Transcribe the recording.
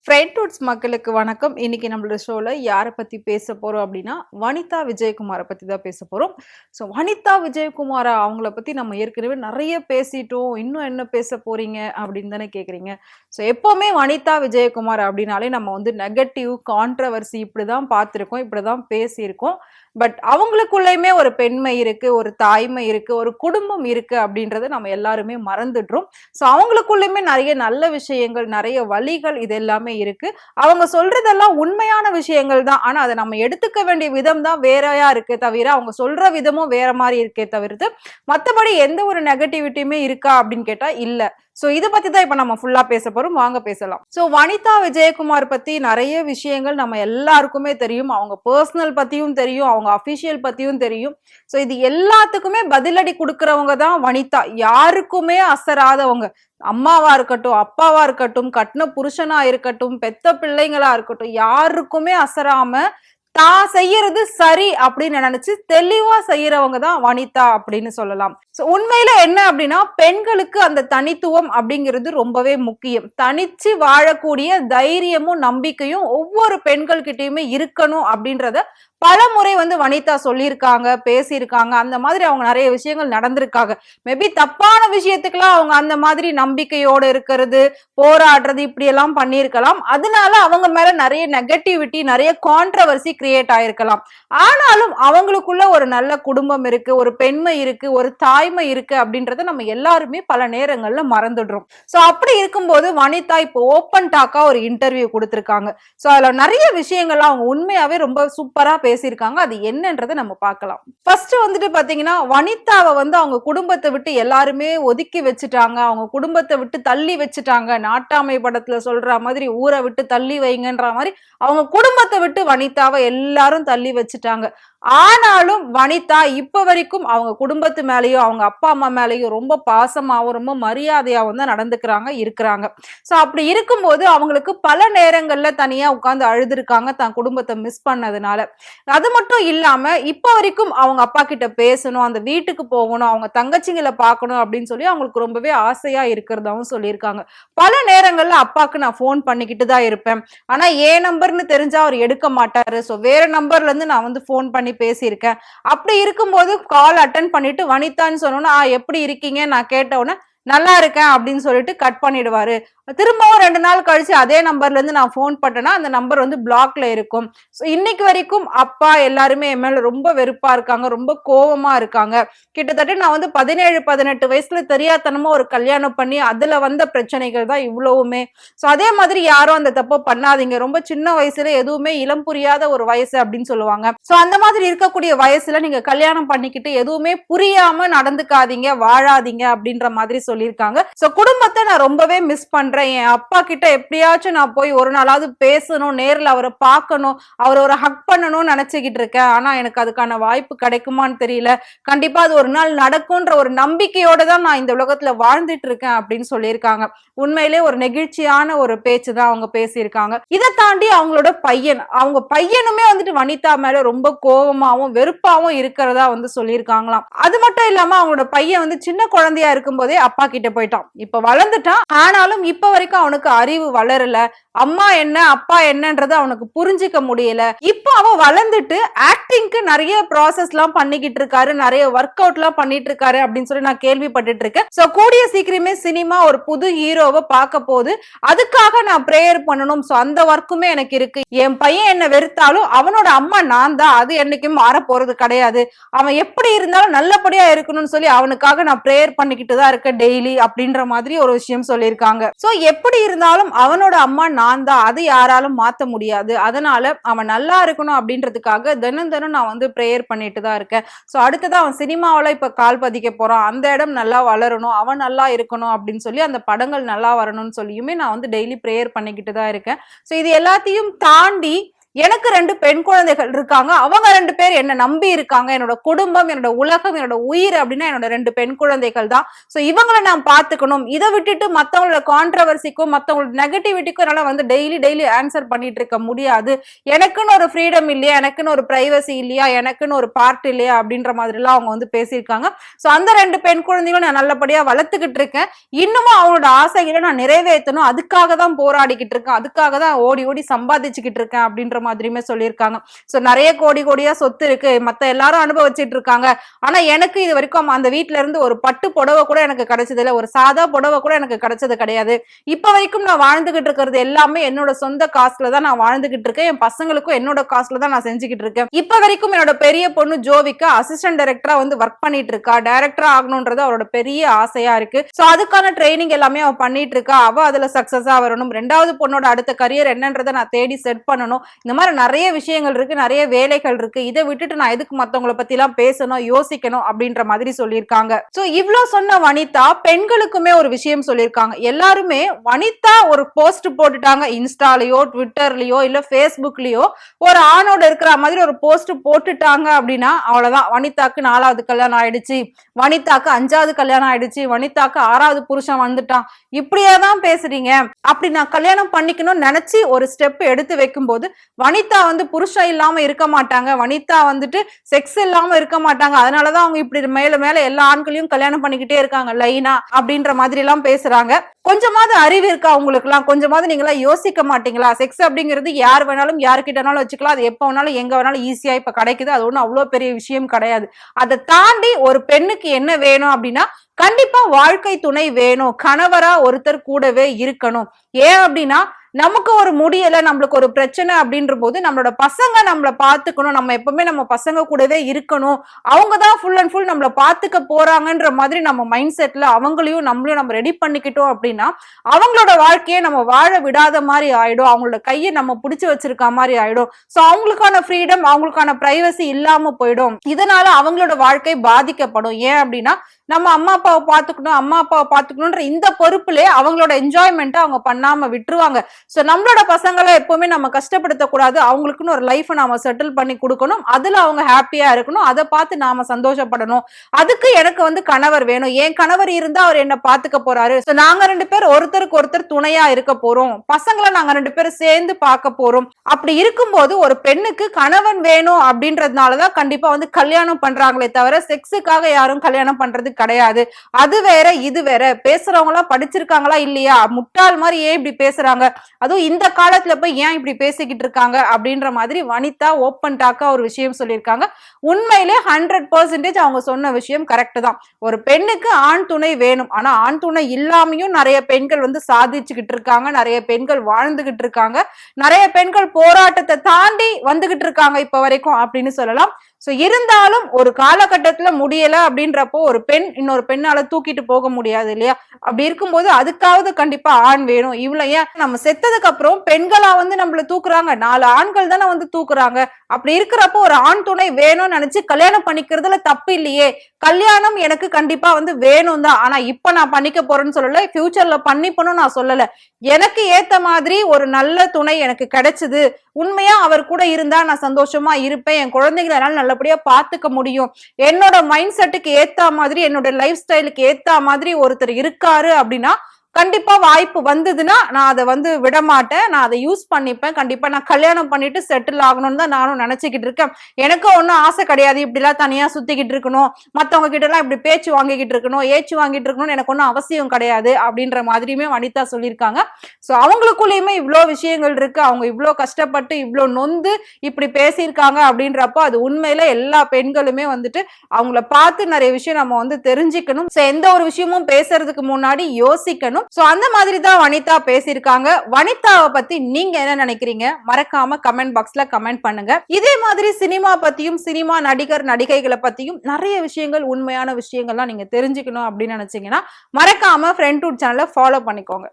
Fried மக்களுக்கு வணக்கம். இன்னைக்கு நம்மளோட ஷோல யார பத்தி பேச போறோம் அப்படின்னா, வனிதா விஜயகுமார பத்தி தான் பேச போறோம். ஸோ வனிதா விஜயகுமார அவங்கள பத்தி நம்ம ஏற்கனவே நெறைய பேசிட்டோம். இன்னும் என்ன பேச போறீங்க அப்படின்னு தானே கேட்குறீங்க. ஸோ எப்பவுமே வனிதா விஜயகுமார் அப்படின்னாலே நம்ம வந்து நெகட்டிவ், கான்ட்ரோவர்சி இப்படிதான் பார்த்துருக்கோம். இப்படிதான் பேசியிருக்கோம். பட் அவங்களுக்குள்ளயுமே ஒரு பெண்மை இருக்கு, ஒரு தாய்மை இருக்கு, ஒரு குடும்பம் இருக்கு அப்படின்றத நம்ம எல்லாருமே மறந்துடுறோம். ஸோ அவங்களுக்குள்ளயுமே நெறைய நல்ல விஷயங்கள், நெறைய வழிகள் இது எல்லாமே இருக்கு. அவங்க சொல்றதெல்லாம் உண்மையான விஷயங்கள் தான். ஆனா அத நம்ம எடுத்துக்க வேண்டிய விதம் தான் வேறையா இருக்கே தவிர, அவங்க சொல்ற விதமும் வேற மாரி இருக்கே தவிர்த்து, மத்தபடி எந்த ஒரு நெகட்டிவிட்டியுமே இருக்கா அப்படின்னு கேட்டா இல்ல. சோ இத பத்தி தான் இப்ப நம்ம ஃபுல்லா பேச போறோம். வாங்க பேசலாம். சோ வனிதா விஜயகுமார் பத்தி நெறைய விஷயங்கள் நம்ம எல்லாருக்குமே தெரியும். அவங்க பெர்சனல் பத்தியும் தெரியும். அவங்க அபிஷியல் பத்தியும் தெரியும். சோ இது எல்லாத்துக்குமே பதிலடி குடுக்குறவங்க தான் வனிதா. யாருக்குமே அசராதவங்க. அம்மாவா இருக்கட்டும், அப்பாவா இருக்கட்டும், கட்டின புருஷனா இருக்கட்டும், பெத்த பிள்ளைங்களா இருக்கட்டும், யாருக்குமே அசராம தான் செய்யறது சரி அப்படின்னு நினைச்சு தெளிவா செய்யறவங்க தான் வனிதா அப்படின்னு சொல்லலாம். உண்மையில என்ன அப்படின்னா பெண்களுக்கு அந்த தனித்துவம் அப்படிங்கிறது ரொம்பவே முக்கியம். தனிச்சு வாழக்கூடிய தைரியமும் நம்பிக்கையும் ஒவ்வொரு பெண்கள் கிட்டயுமே இருக்கணும் அப்படின்றத பல முறை வந்து வனிதா சொல்லியிருக்காங்க, பேசியிருக்காங்க. அந்த மாதிரி அவங்க நிறைய விஷயங்கள் நடந்திருக்காங்க. மேபி தப்பான விஷயத்துக்கெல்லாம் அவங்க அந்த மாதிரி நம்பிக்கையோட இருக்கிறது, போராடுறது இப்படி எல்லாம் பண்ணியிருக்கலாம். அதனால அவங்க மேல நிறைய நெகட்டிவிட்டி, நிறைய கான்ட்ரவர்சி கிரியேட் ஆயிருக்கலாம். ஆனாலும் அவங்களுக்குள்ள ஒரு நல்ல குடும்பம் இருக்கு, ஒரு பெண்மை இருக்கு, ஒரு தாய்மை இருக்கு அப்படின்றத நம்ம எல்லாருமே பல நேரங்கள்ல மறந்துடுறோம். சோ அப்படி இருக்கும்போது வனிதா இப்போ ஓப்பன் டாக்கா ஒரு இன்டர்வியூ கொடுத்திருக்காங்க. சோ அதுல நிறைய விஷயங்கள் அவங்க உண்மையாவே ரொம்ப சூப்பரா பேசியிருக்காங்க. அது என்னன்றதை நம்ம பார்க்கலாம். ஃபர்ஸ்ட் வந்துட்டு பாத்தீங்கன்னா வனிதாவை வந்து அவங்க குடும்பத்தை விட்டு எல்லாருமே ஒதுக்கி வச்சுட்டாங்க. அவங்க குடும்பத்தை விட்டு தள்ளி வச்சுட்டாங்க. நாட்டாமை படத்துல சொல்ற மாதிரி ஊரை விட்டு தள்ளி வைங்கன்ற மாதிரி அவங்க குடும்பத்தை விட்டு வனிதாவை எல்லாரும் தள்ளி வச்சுட்டாங்க. ஆனாலும் வனிதா இப்ப வரைக்கும் அவங்க குடும்பத்து மேலயும் அவங்க அப்பா அம்மா மேலயும் ரொம்ப பாசமாவும் ரொம்ப மரியாதையாவும் தான் நடந்துக்கிறாங்க இருக்கிறாங்க. சோ அப்படி இருக்கும்போது அவங்களுக்கு பல நேரங்கள்ல தனியா உட்கார்ந்து அழுதுருக்காங்க தான் குடும்பத்தை மிஸ் பண்ணதுனால. அது மட்டும் இல்லாம இப்ப வரைக்கும் அவங்க அப்பா கிட்ட பேசணும், அந்த வீட்டுக்கு போகணும், அவங்க தங்கச்சிங்களை பார்க்கணும் அப்படின்னு சொல்லி அவங்களுக்கு ரொம்பவே ஆசையா இருக்கிறதாவும் சொல்லியிருக்காங்க. பல நேரங்கள்ல அப்பாக்கு நான் போன் பண்ணிக்கிட்டு தான் இருப்பேன். ஆனா என் நம்பர்னு தெரிஞ்சா அவர் எடுக்க மாட்டாரு. சோ வேற நம்பர்ல இருந்து நான் வந்து போன் பண்ணி பேசியிருக்கேன். அப்படி இருக்கும்போது கால் அட்டன் பண்ணிட்டு வனிதான்னு சொன்னோன்னா எப்படி இருக்கீங்க நான் கேட்ட உடனே நல்லா இருக்கேன் அப்படின்னு சொல்லிட்டு கட் பண்ணிடுவாரு. திரும்பவும் 2 நாள் கழிச்சு அதே நம்பர்ல இருந்து நான் போன் பண்ணேன்னா அந்த நம்பர் வந்து பிளாக்ல இருக்கும். சோ இன்னைக்கு வரைக்கும் அப்பா எல்லாருமே என் மேல ரொம்ப வெறுப்பா இருக்காங்க, ரொம்ப கோவமா இருக்காங்க. கிட்டத்தட்ட நான் வந்து 17, 18 வயசுல தெரியாதனமா ஒரு கல்யாணம் பண்ணி அதுல வந்த பிரச்சனைகள் தான் இவ்வளவுமே. சோ அதே மாதிரி யாரும் அந்த தப்ப பண்ணாதீங்க. ரொம்ப சின்ன வயசுல எதுவுமே இளம் புரியாத ஒரு வயசு அப்படின்னு சொல்லுவாங்க. சோ அந்த மாதிரி இருக்கக்கூடிய வயசுல நீங்க கல்யாணம் பண்ணிக்கிட்டு எதுவுமே புரியாம நடந்துக்காதீங்க, வாழாதீங்க அப்படின்ற மாதிரி சொல்லியிருக்காங்க. சோ குடும்பத்தை நான் ரொம்பவே மிஸ் பண்றேன். என் அப்பா கிட்ட எப்படியாச்சும் நான் போய் ஒரு நாளாவது பேசணும், நேர்ல அவரை பார்க்கணும், அவரை ஒரு ஹக் பண்ணணும்னு நினைச்சுக்கிட்டு இருக்கேன். ஆனா எனக்கு அதுக்கான வாய்ப்பு கிடைக்குமான்னு தெரியல. கண்டிப்பா அது ஒரு நாள் நடக்கும்ன்ற ஒரு நம்பிக்கையோட தான் நான் இந்த உலகத்துல வாழ்ந்துட்டு இருக்கேன் அப்படின்னு சொல்லியிருக்காங்க. உண்மையிலே ஒரு நெகிழ்ச்சியான ஒரு பேச்சு தான் அவங்க பேசியிருக்காங்க. இதை தாண்டி அவங்களோட பையன், அவங்க பையனுமே வந்துட்டு வனிதா மேல ரொம்ப கோபமாவும் வெறுப்பாவும் இருக்கிறதா வந்து சொல்லியிருக்காங்களாம். அது மட்டும் இல்லாம அவங்களோட பையன் வந்து சின்ன குழந்தையா இருக்கும் போதே அப்பா கிட்ட போயிட்டான். இப்ப வளர்ந்துட்டான். ஆனாலும் இப்ப வரைக்கும் அவனுக்கு அறிவு வளரல. அம்மா என்ன அப்பா என்னன்றது அவனுக்கு புரிஞ்சிக்க முடியல. இப்போ அவன் வளர்ந்துட்டு ஆக்டிங்க்கு நிறைய ப்ராசஸ் எல்லாம் பண்ணிக்கிட்டு இருக்காரு, நிறைய ஒர்க் அவுட் எல்லாம் பண்ணிட்டு இருக்காரு அப்படின்னு சொல்லி நான் கேள்விப்பட்டுட்டு இருக்கேன். சோ கூடிய சீக்கிரமே சினிமா ஒரு புது ஹீரோவை பார்க்க போது அதுக்காக நான் பிரேயர் பண்ணணும். சோ அந்த ஒர்க்குமே எனக்கு இருக்கு. என் பையன் என்ன வெறுத்தாலும் அவனோட அம்மா நான் தான், அது என்னைக்கும் மாற போறது கிடையாது. அவன் எப்படி இருந்தாலும் நல்லபடியா இருக்கணும்னு சொல்லி அவனுக்காக நான் பிரேயர் பண்ணிக்கிட்டு தான் இருக்கேன் டெய்லி அப்படின்ற மாதிரி ஒரு விஷயம் சொல்லியிருக்காங்க. சோ எப்படி இருந்தாலும் அவனோட அம்மா நான் தான், அது யாராலும் மாத்த முடியாது. அதனால அவன் நல்லா இருக்கணும் அப்படின்றதுக்காக தினம் தினம் நான் வந்து பிரேயர் பண்ணிட்டு தான் இருக்கேன். சோ அடுத்ததான் அவன் சினிமாவில இப்ப கால் பதிக்க போறான். அந்த இடம் நல்லா வளரணும், அவன் நல்லா இருக்கணும் அப்படின்னு சொல்லி அந்த படங்கள் நல்லா வரணும்னு சொல்லியுமே நான் வந்து டெய்லி பிரேயர் பண்ணிக்கிட்டு தான் இருக்கேன். சோ இது எல்லாத்தையும் தாண்டி எனக்கு 2 பெண் குழந்தைகள் இருக்காங்க. அவங்க 2 பேர் என்ன நம்பி இருக்காங்க. என்னோட குடும்பம், என்னோட உலகம், என்னோட உயிர் அப்படின்னா என்னோட 2 பெண் குழந்தைகள் தான். சோ இவங்கள நான் பாத்துக்கணும். இதை விட்டுட்டு மத்தவங்களோட கான்ட்ரவர்சிக்கும் மத்தவங்களோட நெகட்டிவிட்டிக்கும் என்னால வந்து டெய்லி ஆன்சர் பண்ணிட்டு இருக்க முடியாது. எனக்குன்னு ஒரு ஃப்ரீடம் இல்லையா, எனக்குன்னு ஒரு பிரைவசி இல்லையா, எனக்குன்னு ஒரு பார்ட் இல்லையா அப்படின்ற மாதிரி எல்லாம் அவங்க வந்து பேசியிருக்காங்க. சோ அந்த 2 பெண் குழந்தைகளும் நான் நல்லபடியா வளர்த்துக்கிட்டு இருக்கேன். இன்னமும் அவங்களோட ஆசைகளை நான் நிறைவேற்றணும். அதுக்காக தான் போராடிக்கிட்டு இருக்கேன். அதுக்காக தான் ஓடி ஓடி சம்பாதிச்சுக்கிட்டு இருக்கேன் அப்படின்ற மாதிரியுமே சொல்லியிருக்காங்க. சோ நிறைய கோடியா சொத்து இருக்கு, மத்த எல்லாரும் அனுபவிச்சிட்டு இருக்காங்க. ஆனா எனக்கு இது வரைக்கும் அந்த வீட்டுல இருந்து ஒரு பட்டு புடவை கூட எனக்கு கிடைச்சது இல்ல, ஒரு சாதா புடவை கூட எனக்கு கிடைச்சது கிடையாது. இப்ப வரைக்கும் நான் வாழ்ந்துகிட்டு இருக்கிறது எல்லாமே என்னோட சொந்த காசுல தான் நான் வாழ்ந்துகிட்டு இருக்கேன். என் பசங்களுக்கும் என்னோட காசுல தான் நான் செஞ்சுக்கிட்டு இருக்கேன். இப்ப வரைக்கும் என்னோட பெரிய பொண்ணு ஜோவிகா அசிஸ்டன்ட் டைரக்டரா வந்து ஒர்க் பண்ணிட்டு இருக்கா. டைரக்டரா ஆகணும்ன்றது அவரோட பெரிய ஆசையா இருக்கு. சோ அதுக்கான ட்ரைனிங் எல்லாமே அவ பண்ணிட்டு இருக்கா. அவ அதுல சக்சஸா வரணும். 2வது பொண்ணோட அடுத்த கரியர் என்னன்றதை நான் தேடி செட் பண்ணணும். இந்த மாதிரி நிறைய விஷயங்கள் இருக்கு, நிறைய வேலைகள் இருக்கு. இதை விட்டுட்டு நான் எதுக்கு மத்தவங்களை பத்தி எல்லாம் பேசணும், யோசிக்கணும் அப்படின்ற மாதிரி சொல்லியிருக்காங்க. சோ இவ்ளோ சொன்ன வனிதா பெண்களுக்குமே ஒரு விஷயம் சொல்லியிருக்காங்க. எல்லாருமே வனிதா ஒரு போஸ்ட் போட்டுட்டாங்க இன்ஸ்டாலயோ ட்விட்டர்லயோ இல்ல பேஸ்புக்லயோ ஒரு ஆணோட இருக்கிற மாதிரி ஒரு போஸ்ட் போட்டுட்டாங்க அப்படின்னா அவ்வளவுதான், வனிதாக்கு 4வது கல்யாணம் ஆயிடுச்சு, வனிதாக்கு 5வது கல்யாணம் ஆயிடுச்சு, வனிதாக்கு 6வது புருஷன் வந்துட்டான், இப்படியே தான் பேசுறீங்க. அப்படி நான் கல்யாணம் பண்ணிக்கணும்னு நினைச்சு ஒரு ஸ்டெப் எடுத்து வைக்கும் போது வனிதா வந்து புருஷன் இல்லாம இருக்க மாட்டாங்க, வனிதா வந்துட்டு செக்ஸ் இல்லாம இருக்க மாட்டாங்க, அதனாலதான் அவங்க இப்படி மேல மேல எல்லா ஆண்களையும் கல்யாணம் பண்ணிக்கிட்டே இருக்காங்க லைனா அப்படின்ற மாதிரி எல்லாம் பேசுறாங்க. கொஞ்சமாவது அறிவு இருக்கா உங்களுக்கு எல்லாம்? கொஞ்சமாவது நீங்களா யோசிக்க மாட்டீங்களா? செக்ஸ் அப்படிங்கிறது யார் வேணாலும் யாருக்கிட்டனாலும் வச்சுக்கலாம். அது எப்ப வேணாலும் எங்க வேணாலும் ஈஸியா இப்ப கிடைக்குது. அது ஒண்ணும் அவ்வளவு பெரிய விஷயம் கிடையாது. அதை தாண்டி ஒரு பெண்ணுக்கு என்ன வேணும் அப்படின்னா கண்டிப்பா வாழ்க்கை துணை வேணும். கணவரா ஒருத்தர் கூடவே இருக்கணும். ஏன் அப்படின்னா நமக்கு ஒரு முடியல, நம்மளுக்கு ஒரு பிரச்சனை அப்படின்ற போது நம்மளோட பசங்க நம்மளை பாத்துக்கணும். நம்ம எப்பவுமே நம்ம பசங்க கூடவே இருக்கணும். அவங்கதான் ஃபுல் அண்ட் ஃபுல் நம்மளை பாத்துக்க போறாங்கன்ற மாதிரி நம்ம மைண்ட் செட்ல அவங்களையும் நம்மளையும் நம்ம ரெடி பண்ணிக்கிட்டோம் அப்படின்னா அவங்களோட வாழ்க்கையை நம்ம வாழ விடாத மாதிரி ஆயிடும். அவங்களோட கையை நம்ம பிடிச்சு வச்சிருக்க மாதிரி ஆயிடும். சோ அவங்களுக்கான ஃப்ரீடம், அவங்களுக்கான பிரைவசி இல்லாம போயிடும். இதனால அவங்களோட வாழ்க்கை பாதிக்கப்படும். ஏன் அப்படின்னா நம்ம அம்மா அப்பாவை பாத்துக்கணும்ன்ற இந்த பொறுப்புலே அவங்களோட என்ஜாய்மெண்ட் அவங்க பண்ணாம விட்டுருவாங்க. சோ நம்மளோட பசங்களை எப்பவுமே நம்ம கஷ்டப்படுத்தக்கூடாது. அவங்களுக்குன்னு ஒரு லைஃப் நாம செட்டில் பண்ணி கொடுக்கணும். அதுல அவங்க ஹாப்பியா இருக்கணும். அதை பார்த்து நாம சந்தோஷப்படணும். அதுக்கு எனக்கு வந்து கணவர் வேணும். என் கணவர் இருந்தா அவர் என்ன பாத்துக்க போறாரு. சோ நாங்க 2 பேர் ஒருத்தருக்கு ஒருத்தர் துணையா இருக்க போறோம். பசங்களை நாங்க 2 பேரும் சேர்ந்து பார்க்க போறோம். அப்படி இருக்கும்போது ஒரு பெண்ணுக்கு கணவன் வேணும் அப்படின்றதுனாலதான் கண்டிப்பா வந்து கல்யாணம் பண்றாங்களே தவிர செக்ஸுக்காக யாரும் கல்யாணம் பண்றது கிடையாது. அது வேற இது வேற. பேசுறவங்க எல்லாம் படிச்சிருக்காங்களா இல்லையா, முட்டாள் மாதிரி ஏன் இப்படி பேசுறாங்க, அதுவும் இந்த காலத்துல போய் ஏன் இப்படி பேசிக்கிட்டு இருக்காங்க அப்படின்ற மாதிரி வனிதா ஓப்பன் டாக்கா ஒரு விஷயம் சொல்லியிருக்காங்க. உண்மையிலே 100% அவங்க சொன்ன விஷயம் கரெக்ட் தான். ஒரு பெண்ணுக்கு ஆண் துணை வேணும். ஆனா ஆண் துணை இல்லாமையும் நிறைய பெண்கள் வந்து சாதிச்சுக்கிட்டு இருக்காங்க, நிறைய பெண்கள் வாழ்ந்துகிட்டு இருக்காங்க, நிறைய பெண்கள் போராட்டத்தை தாண்டி வந்துகிட்டு இருக்காங்க இப்ப வரைக்கும் அப்படின்னு சொல்லலாம். சோ இருந்தாலும் ஒரு காலகட்டத்துல முடியல அப்படின்றப்போ ஒரு பெண் இன்னொரு பெண்ணால தூக்கிட்டு போக முடியாது இல்லையா? அப்படி இருக்கும்போது அதுக்காவது கண்டிப்பா ஆண் வேணும். இவ்வளவு ஏன் நம்ம செத்ததுக்கு அப்புறம் பெண்களா வந்து நம்மள தூக்குறாங்க, 4 ஆண்கள் தானே வந்து தூக்குறாங்க. அப்படி இருக்கிறப்போ ஒரு ஆண் துணை வேணும்னு நினைச்சு கல்யாணம் பண்ணிக்கிறதுல தப்பு இல்லையே. கல்யாணம் எனக்கு கண்டிப்பா வந்து வேணும் தான். ஆனா இப்ப நான் பண்ணிக்க போறேன்னு சொல்லல, ஃபியூச்சர்ல பண்ணிப்பணும் நான் சொல்லல. எனக்கு ஏத்த மாதிரி ஒரு நல்ல துணை எனக்கு கிடைச்சது, உண்மையா அவர் கூட இருந்தா நான் சந்தோஷமா இருப்பேன், என் குழந்தைகளை என்னால நல்லபடியா பாத்துக்க முடியும், என்னோட மைண்ட் செட்டுக்கு ஏத்தா மாதிரி என்னோட லைஃப் ஸ்டைலுக்கு ஏத்தா மாதிரி ஒருத்தர் இருக்காரு அப்படின்னா கண்டிப்பா வாய்ப்பு வந்ததுன்னா நான் அதை வந்து விட மாட்டேன். நான் அதை யூஸ் பண்ணிப்பேன். கண்டிப்பா நான் கல்யாணம் பண்ணிட்டு செட்டில் ஆகணும்னு தான் நானும் நினைச்சுக்கிட்டு இருக்கேன். எனக்கு ஒன்னும் ஆசை கிடையாது இப்படி எல்லாம் தனியா சுத்திக்கிட்டு இருக்கணும், மத்தவங்க கிட்ட எல்லாம் இப்படி பேச்சு வாங்கிக்கிட்டு இருக்கணும், ஏச்சு வாங்கிட்டு இருக்கணும்னு எனக்கு ஒன்னும் அவசியம் கிடையாது அப்படின்ற மாதிரியுமே வனிதா சொல்லியிருக்காங்க. சோ அவங்களுக்குள்ளயுமே இவ்வளோ விஷயங்கள் இருக்கு. அவங்க இவ்வளோ கஷ்டப்பட்டு இவ்வளோ நொந்து இப்படி பேசியிருக்காங்க அப்படின்றப்போ அது உண்மையில எல்லா பெண்களுமே வந்துட்டு அவங்கள பார்த்து நிறைய விஷயம் நம்ம வந்து தெரிஞ்சுக்கணும். எந்த ஒரு விஷயமும் பேசுறதுக்கு முன்னாடி யோசிக்கணும். சோ அந்த மாதிரி தான் வனிதா பேசியிருக்காங்க. வனிதாவை பத்தி நீங்க என்ன நினைக்கிறீங்க? மறக்காம கமெண்ட் பாக்ஸ்ல கமெண்ட் பண்ணுங்க. இதே மாதிரி சினிமா பத்தியும் சினிமா நடிகர் நடிகைகளை பத்தியும் நிறைய விஷயங்கள், உண்மையான விஷயங்கள்லாம் நீங்க தெரிஞ்சுக்கணும் அப்படின்னு நினைச்சீங்கன்னா மறக்காம ஃப்ரெண்ட்வுட் சேனலை ஃபாலோ பண்ணிக்கோங்க.